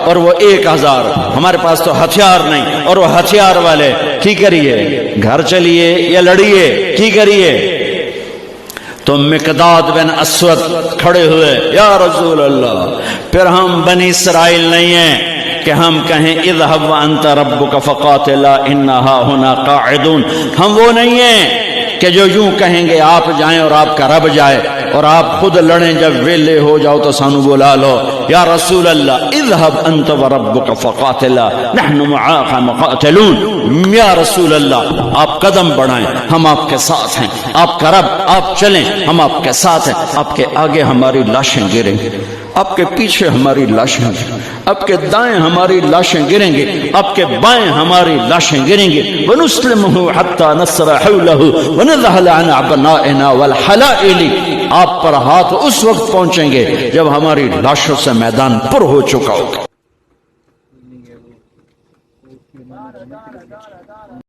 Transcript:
اور وہ 1000. ہمارے پاس تو ہتھیار نہیں اور وہ ہتھیار والے. کی کریے؟ گھر چلیے یا لڑیے؟ کی کریے؟ تو مقداد بن اسود کھڑے ہوئے، یا رسول اللہ. پھر ہم بنی اسرائیل نہیں ہیں کہ ہم کہیں اذهب وانت ربک فقاتلا انا هاهنا قاعدون. ہم وہ نہیں ہیں کہ جو یوں کہیں گے آپ جائیں اور آپ کا رب جائے اور آپ خود لڑیں، جب ویلے ہو جاؤ تو سانو بلا لو. یا رسول اللہ اذهب انت وربک فقاتلا نحن معاک مقاتلون. یا رسول اللہ آپ قدم بڑھائیں، ہم آپ کے ساتھ ہیں. آپ کا رب، آپ چلیں، ہم آپ کے ساتھ ہیں. آپ کے آگے ہماری لاشیں گریں گے، آپ کے پیچھے ہماری لاشیں گریں، آپ کے دائیں ہماری لاشیں گریں گے، آپ کے بائیں ہماری لاشیں گریں گے. وَنُسْلِمُهُ حَتَّى نَصْرَ حَوْلَهُ وَنَذْهَلَ عَنْ عَبْنَائِنَا وَالْحَلَائِلِ. آپ پر ہاتھ اس وقت پہنچیں گے جب ہماری لاشوں سے میدان پر ہو چکا ہوگا.